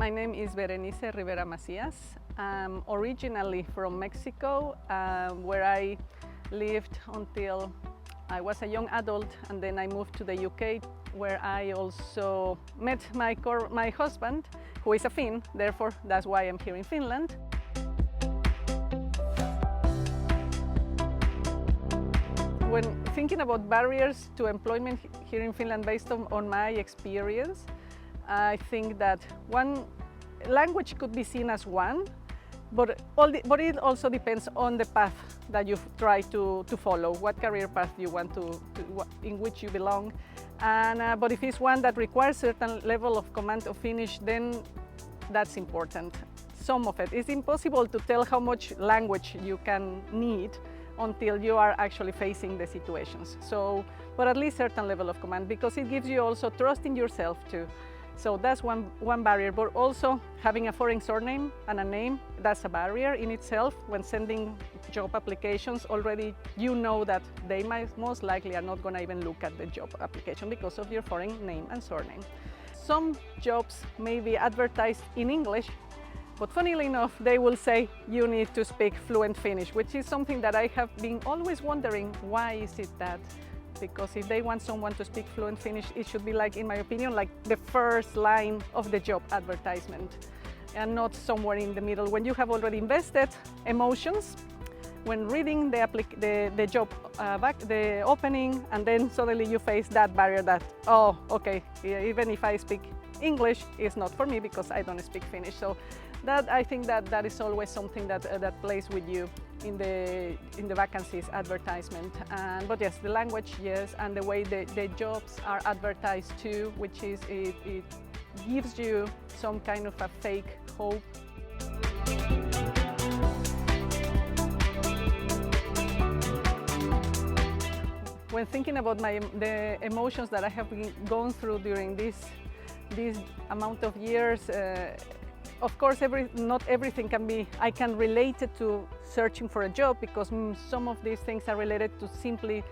My name is Berenice Rivera Macias. I'm originally from Mexico, where I lived until I was a young adult, and then I moved to the UK, where I also met my husband, who is a Finn. Therefore, that's why I'm here in Finland. When thinking about barriers to employment here in Finland, based on my experience, I think that one language could be seen as one, but it also depends on the path that you try to follow, what career path you want in which you belong. But if it's one that requires certain level of command of Finnish, then that's important. Some of it. It's impossible to tell how much language you can need until you are actually facing the situations. But at least certain level of command, because it gives you also trust in yourself too. So that's one barrier, but also having a foreign surname and a name, that's a barrier in itself. When sending job applications, already you know that they most likely are not going to even look at the job application because of your foreign name and surname. Some jobs may be advertised in English, but funnily enough, they will say you need to speak fluent Finnish, which is something that I have been always wondering, why is it that? Because if they want someone to speak fluent Finnish, it should be, like, in my opinion, like the first line of the job advertisement, and not somewhere in the middle when you have already invested emotions when reading the job the opening, and then suddenly you face that barrier that, oh, okay, even if I speak English, it's not for me because I don't speak Finnish. So I think that is always something that plays with you in the vacancies advertisement. But yes, the language, yes, and the way the jobs are advertised too, which is it gives you some kind of a fake hope. When thinking about the emotions that I have gone through during this amount of years, of course, not everything I can relate it to searching for a job, because some of these things are related to simply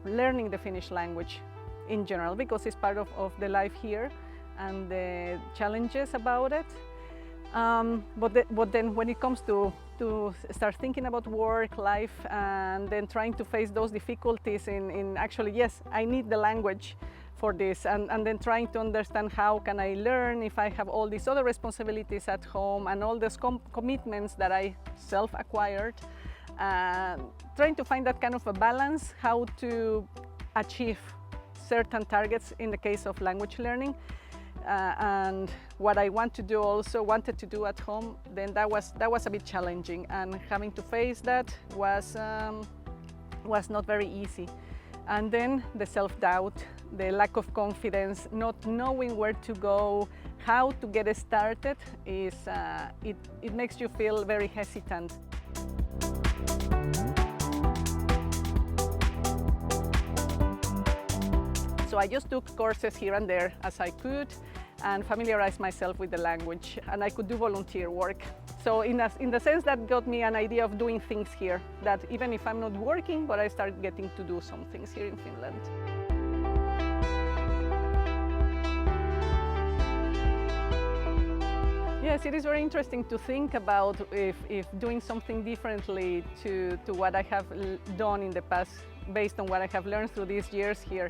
learning the Finnish language in general, because it's part of the life here and the challenges about it. But then when it comes to start thinking about work, life, and then trying to face those difficulties in actually, yes, I need the language for this, and then trying to understand how can I learn if I have all these other responsibilities at home and all those commitments that I self-acquired, trying to find that kind of a balance, how to achieve certain targets in the case of language learning, and what I wanted to do at home, then that was a bit challenging, and having to face that was not very easy. And then the self-doubt, the lack of confidence, not knowing where to go, how to get started, it makes you feel very hesitant. So I just took courses here and there as I could and familiarized myself with the language, and I could do volunteer work. So in the sense that got me an idea of doing things here, that even if I'm not working, but I started getting to do some things here in Finland. Yes, it is very interesting to think about if doing something differently to what I have done in the past, based on what I have learned through these years here.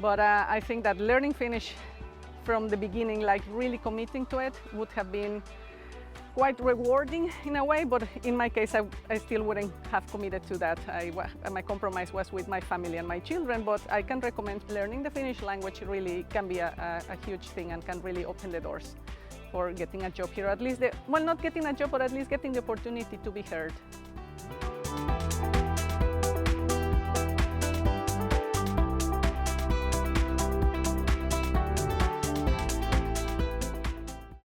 But I think that learning Finnish from the beginning, like really committing to it, would have been quite rewarding in a way, but in my case I still wouldn't have committed to that. My compromise was with my family and my children, but I can recommend learning the Finnish language. It really can be a huge thing and can really open the doors for getting a job here. At least, well, not getting a job, but at least getting the opportunity to be heard.